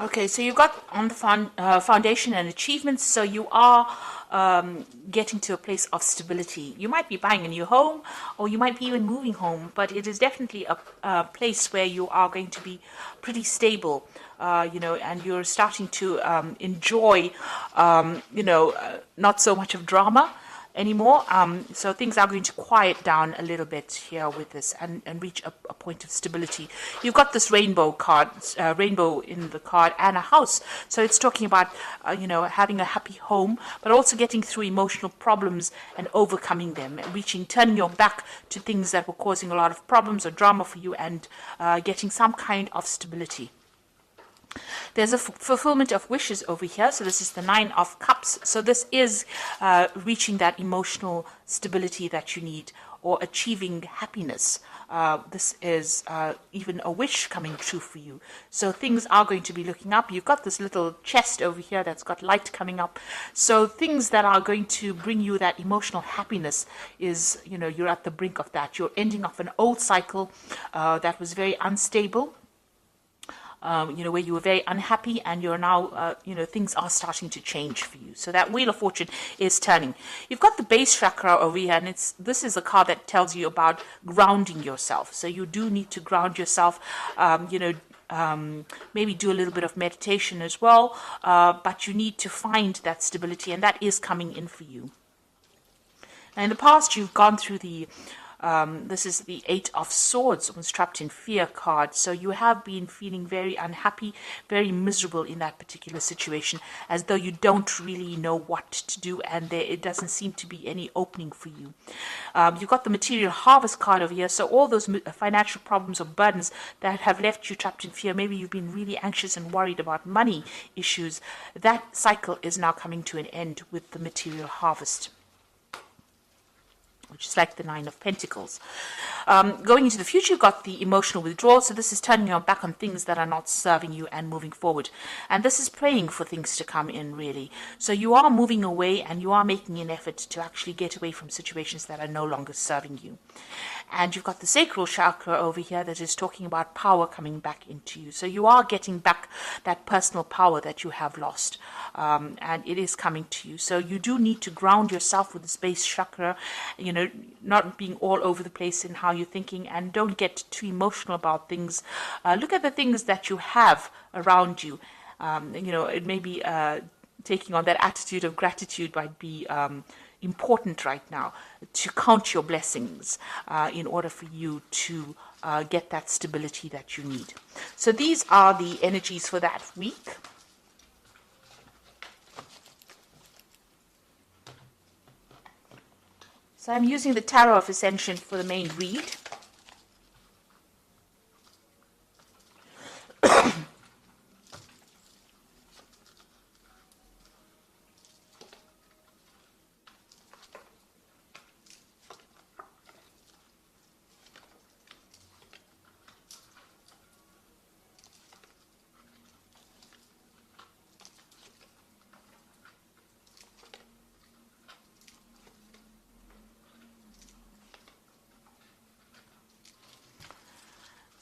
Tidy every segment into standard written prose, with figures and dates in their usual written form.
Okay, so you've got on the foundation and achievements, so you are getting to a place of stability. You might be buying a new home, or you might be even moving home, but it is definitely a place where you are going to be pretty stable, and you're starting to enjoy, not so much of drama anymore. So things are going to quiet down a little bit here with this and reach a point of stability. You've got this rainbow card, rainbow in the card, and a house. So it's talking about, having a happy home, but also getting through emotional problems and overcoming them, and turning your back to things that were causing a lot of problems or drama for you, and getting some kind of stability. There's a fulfillment of wishes over here. So this is the 9 of Cups. So this is reaching that emotional stability that you need, or achieving happiness. This is even a wish coming true for you. So things are going to be looking up. You've got this little chest over here that's got light coming up. So things that are going to bring you that emotional happiness is, you're at the brink of that. You're ending off an old cycle that was very unstable. Where you were very unhappy, and you're now, things are starting to change for you. So that Wheel of Fortune is turning. You've got the base chakra over here, and this is a card that tells you about grounding yourself. So you do need to ground yourself, maybe do a little bit of meditation as well, but you need to find that stability, and that is coming in for you. Now, in the past, you've gone through this is the 8 of Swords, was trapped in fear card. So you have been feeling very unhappy, very miserable in that particular situation, as though you don't really know what to do, and it doesn't seem to be any opening for you. You've got the Material Harvest card over here. So all those financial problems or burdens that have left you trapped in fear, maybe you've been really anxious and worried about money issues, that cycle is now coming to an end with the Material Harvest, which is like the 9 of Pentacles. Going into the future, you've got the emotional withdrawal. So this is turning your back on things that are not serving you and moving forward. And this is praying for things to come in, really. So you are moving away, and you are making an effort to actually get away from situations that are no longer serving you. And you've got the sacral chakra over here that is talking about power coming back into you. So you are getting back that personal power that you have lost. And it is coming to you. So you do need to ground yourself with the base chakra, not being all over the place in how you're thinking, and don't get too emotional about things. Look at the things that you have around you. It may be taking on that attitude of gratitude might be important right now, to count your blessings in order for you to get that stability that you need. So these are the energies for that week. So I'm using the Tarot of Ascension for the main read.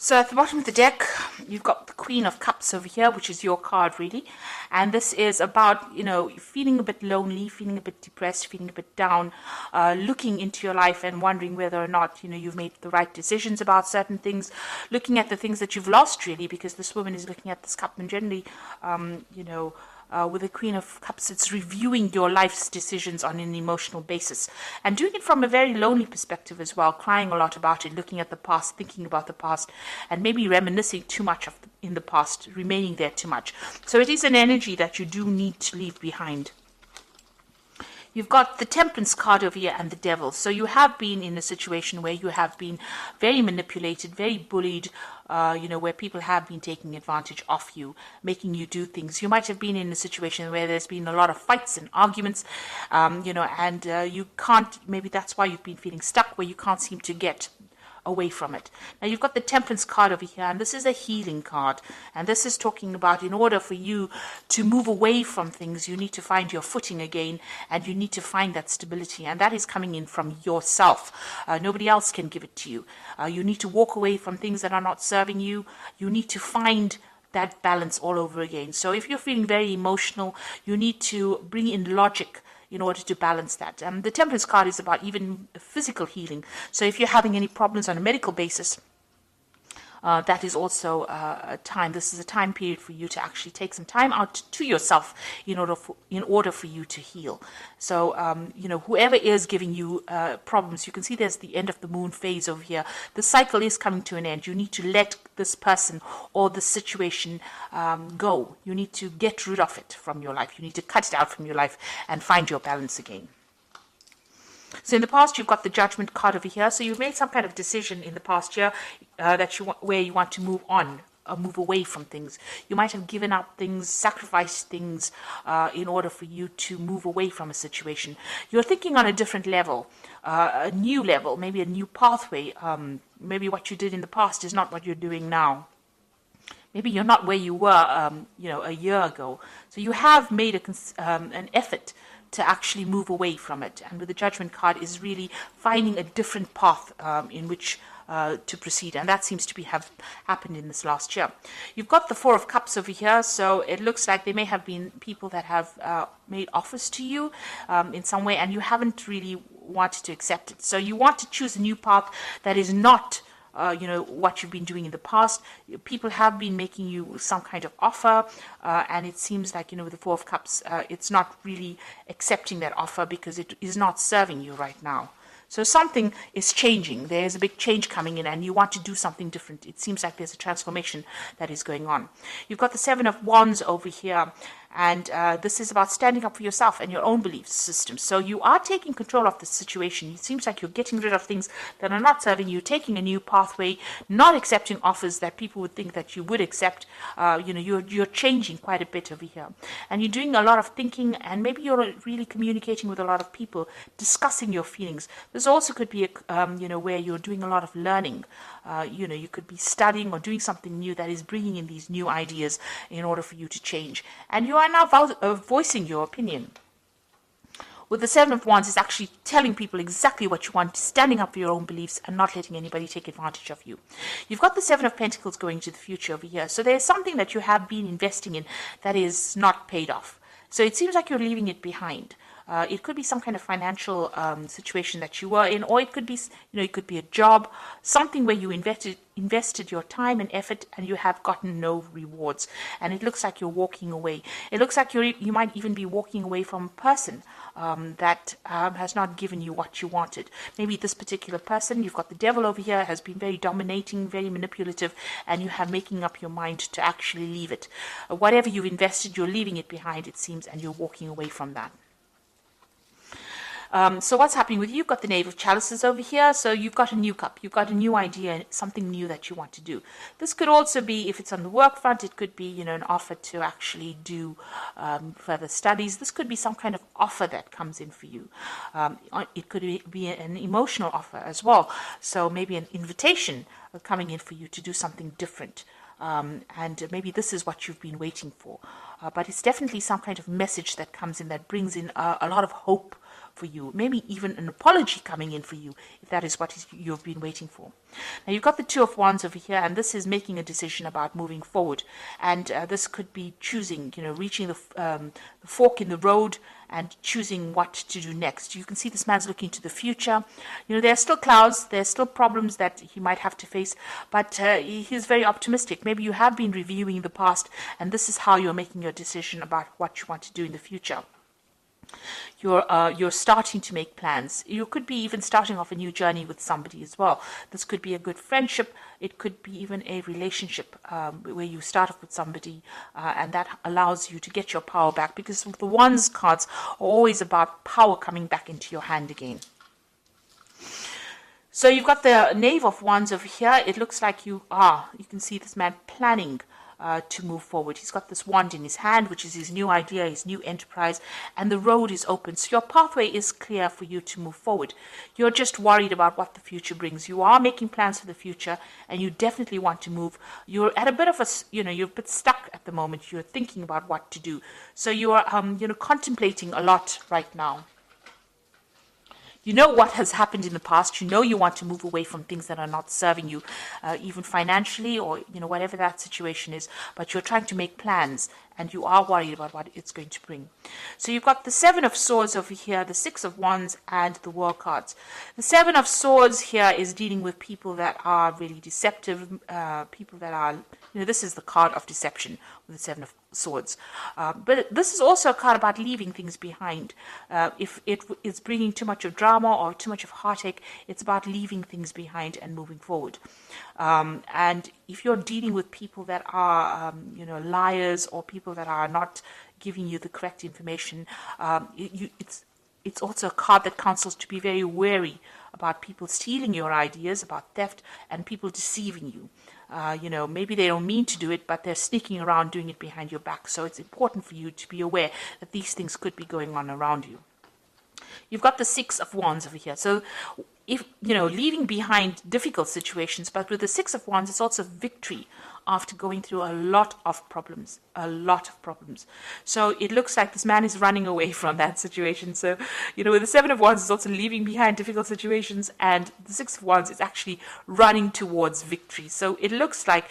So at the bottom of the deck, you've got the Queen of Cups over here, which is your card, really. And this is about, feeling a bit lonely, feeling a bit depressed, feeling a bit down, looking into your life and wondering whether or not, you've made the right decisions about certain things, looking at the things that you've lost, really, because this woman is looking at this cup, and generally, with the Queen of Cups, it's reviewing your life's decisions on an emotional basis, and doing it from a very lonely perspective as well, crying a lot about it, looking at the past, thinking about the past, and maybe reminiscing too much in the past, remaining there too much. So it is an energy that you do need to leave behind. You've got the Temperance card over here and the Devil. So you have been in a situation where you have been very manipulated, very bullied, where people have been taking advantage of you, making you do things. You might have been in a situation where there's been a lot of fights and arguments, and you can't, maybe that's why you've been feeling stuck, where you can't seem to get away from it. Now you've got the Temperance card over here, and this is a healing card, and this is talking about, in order for you to move away from things, you need to find your footing again, and you need to find that stability, and that is coming in from yourself. Nobody else can give it to you. You need to walk away from things that are not serving you. You need to find that balance all over again. So if you're feeling very emotional, you need to bring in logic in order to balance that. The Temperance card is about even physical healing. So if you're having any problems on a medical basis, that is also a time. This is a time period for you to actually take some time out to yourself in order for you to heal. So whoever is giving you problems, you can see there's the end of the moon phase over here. The cycle is coming to an end. You need to let this person or the situation go. You need to get rid of it from your life. You need to cut it out from your life and find your balance again. So in the past, you've got the Judgment card over here. So you've made some kind of decision in the past year where you want to move on, or move away from things. You might have given up things, sacrificed things in order for you to move away from a situation. You're thinking on a different level, a new level, maybe a new pathway. Maybe what you did in the past is not what you're doing now. Maybe you're not where you were, a year ago. So you have made an effort to actually move away from it. And with the Judgment card is really finding a different path in which to proceed. And that seems to have happened in this last year. You've got the Four of Cups over here. So it looks like there may have been people that have made offers to you in some way, and you haven't really wanted to accept it. So you want to choose a new path that is not what you've been doing in the past. People have been making you some kind of offer, and it seems like, with the Four of Cups, it's not really accepting that offer because it is not serving you right now. So something is changing. There's a big change coming in, and you want to do something different. It seems like there's a transformation that is going on. You've got the Seven of Wands over here, and this is about standing up for yourself and your own belief system. So you are taking control of the situation. It seems like you're getting rid of things that are not serving you, taking a new pathway, not accepting offers that people would think that you would accept. You're changing quite a bit over here, and you're doing a lot of thinking, and maybe you're really communicating with a lot of people, discussing your feelings. This also could be where you're doing a lot of learning. You could be studying or doing something new that is bringing in these new ideas in order for you to change. And you are now voicing your opinion. With the Seven of Wands, it's actually telling people exactly what you want, standing up for your own beliefs and not letting anybody take advantage of you. You've got the Seven of Pentacles going to the future over here. So there's something that you have been investing in that is not paid off. So it seems like you're leaving it behind. It could be some kind of financial situation that you were in, or it could be, it could be a job, something where you invested your time and effort, and you have gotten no rewards. And it looks like you're walking away. It looks like you might even be walking away from a person that has not given you what you wanted. Maybe this particular person, you've got the Devil over here, has been very dominating, very manipulative, and you have making up your mind to actually leave it. Whatever you've invested, you're leaving it behind, it seems, and you're walking away from that. So what's happening with you? You've got the Knave of Chalices over here. So you've got a new cup. You've got a new idea, something new that you want to do. This could also be, if it's on the work front, it could be, an offer to actually do further studies. This could be some kind of offer that comes in for you. It could be an emotional offer as well. So maybe an invitation coming in for you to do something different. And maybe this is what you've been waiting for. But it's definitely some kind of message that comes in that brings in a lot of hope for you, maybe even an apology coming in for you, if that is what you've been waiting for. Now you've got the Two of Wands over here, and this is making a decision about moving forward, and this could be choosing, reaching the fork in the road and choosing what to do next. You can see this man's looking to the future. There are still clouds, there's still problems that he might have to face, but he's very optimistic. Maybe you have been reviewing the past, and this is how you're making your decision about what you want to do in the future. You're starting to make plans. You could be even starting off a new journey with somebody as well. This could be a good friendship. It could be even a relationship where you start off with somebody and that allows you to get your power back, because the Wands cards are always about power coming back into your hand again. So you've got the Knave of Wands over here. It looks like you can see this man planning to move forward. He's got this wand in his hand, which is his new idea, his new enterprise, and the road is open. So your pathway is clear for you to move forward. You're just worried about what the future brings. You are making plans for the future, and you definitely want to move. You're at a bit of you're a bit stuck at the moment. You're thinking about what to do. So you are, contemplating a lot right now. You know what has happened in the past. You know you want to move away from things that are not serving you, even financially or, whatever that situation is. But you're trying to make plans and you are worried about what it's going to bring. So you've got the Seven of Swords over here, the Six of Wands, and the World cards. The Seven of Swords here is dealing with people that are really deceptive, people that are, this is the card of deception with the Seven of Swords. But this is also a card about leaving things behind. If it is bringing too much of drama or too much of heartache, it's about leaving things behind and moving forward. And if you're dealing with people that are, liars or people that are not giving you the correct information, it's also a card that counsels to be very wary about people stealing your ideas, about theft, and people deceiving you. Maybe they don't mean to do it, but they're sneaking around doing it behind your back. So it's important for you to be aware that these things could be going on around you. You've got the Six of Wands over here. So if, leaving behind difficult situations, but with the Six of Wands, it's also victory after going through a lot of problems. So it looks like this man is running away from that situation. So, with the Seven of Wands, it's also leaving behind difficult situations, and the Six of Wands is actually running towards victory. So it looks like,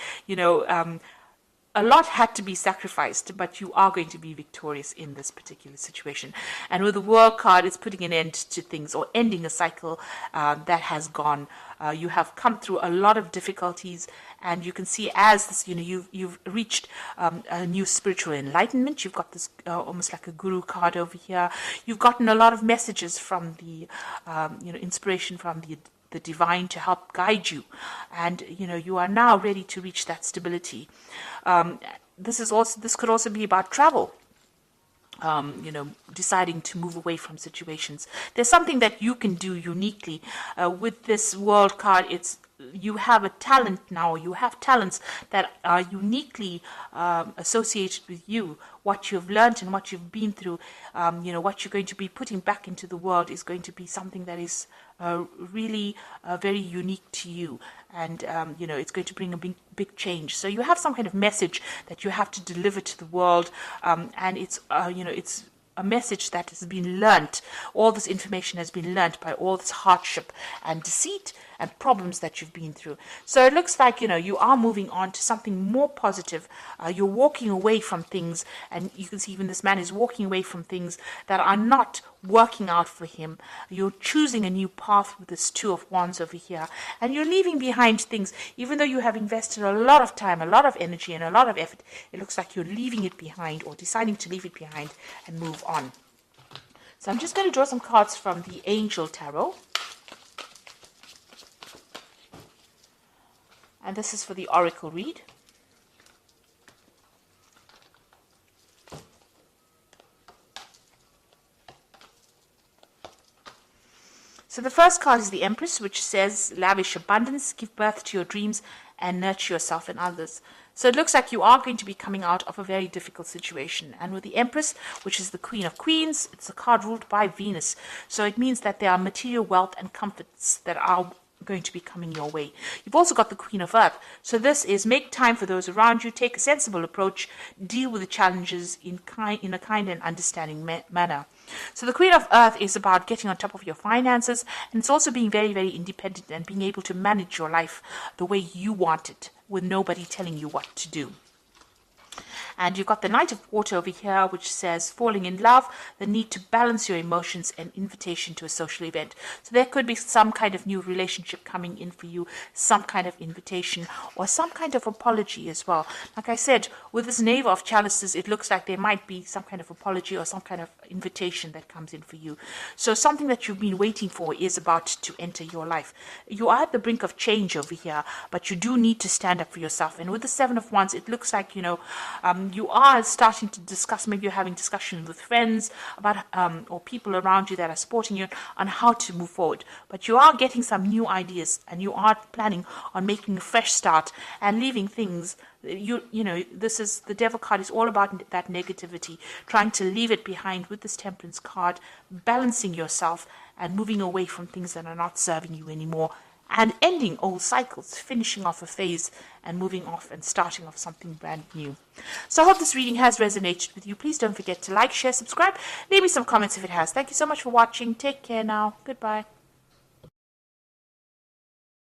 a lot had to be sacrificed, but you are going to be victorious in this particular situation. And with the World card, it's putting an end to things or ending a cycle that has gone. You have come through a lot of difficulties, and you can see as this, you've reached a new spiritual enlightenment. You've got this almost like a guru card over here. You've gotten a lot of messages from the, inspiration from the divine to help guide you, and you are now ready to reach that stability. This could also be about travel. Deciding to move away from situations. There's something that you can do uniquely with this World card. You have a talent now. You have talents that are uniquely associated with you. What you've learned and what you've been through, what you're going to be putting back into the world is going to be something that is really very unique to you. And, it's going to bring a big change. So you have some kind of message that you have to deliver to the world. And it's a message that has been learnt. All this information has been learnt by all this hardship and deceit and problems that you've been through. So it looks like, you are moving on to something more positive. You're walking away from things, and you can see even this man is walking away from things that are not working out for him. You're choosing a new path with this Two of Wands over here, and you're leaving behind things. Even though you have invested a lot of time, a lot of energy, and a lot of effort, it looks like you're leaving it behind or deciding to leave it behind and move on. So I'm just going to draw some cards from the Angel Tarot. And this is for the Oracle read. So the first card is the Empress, which says, lavish abundance, give birth to your dreams, and nurture yourself and others. So it looks like you are going to be coming out of a very difficult situation. And with the Empress, which is the Queen of Queens, it's a card ruled by Venus. So it means that there are material wealth and comforts that are going to be coming your way. You've also got the Queen of Earth. So this is make time for those around you, take a sensible approach, deal with the challenges in a kind and understanding manner. So the Queen of Earth is about getting on top of your finances, and it's also being very, very independent and being able to manage your life the way you want it with nobody telling you what to do. And you've got the Knight of Water over here, which says falling in love, the need to balance your emotions, and invitation to a social event. So there could be some kind of new relationship coming in for you, some kind of invitation, or some kind of apology as well. Like I said, with this Knave of Chalices, it looks like there might be some kind of apology or some kind of invitation that comes in for you. So something that you've been waiting for is about to enter your life. You are at the brink of change over here, but you do need to stand up for yourself. And with the Seven of Wands, it looks like, you are starting to discuss, maybe you're having discussions with friends about or people around you that are supporting you on how to move forward. But you are getting some new ideas, and you are planning on making a fresh start and leaving things. This is the Devil card is all about that negativity, trying to leave it behind with this Temperance card, balancing yourself and moving away from things that are not serving you anymore, and ending old cycles, finishing off a phase and moving off and starting off something brand new. So I hope this reading has resonated with you. Please don't forget to like, share, subscribe. Leave me some comments if it has. Thank you so much for watching. Take care now. Goodbye.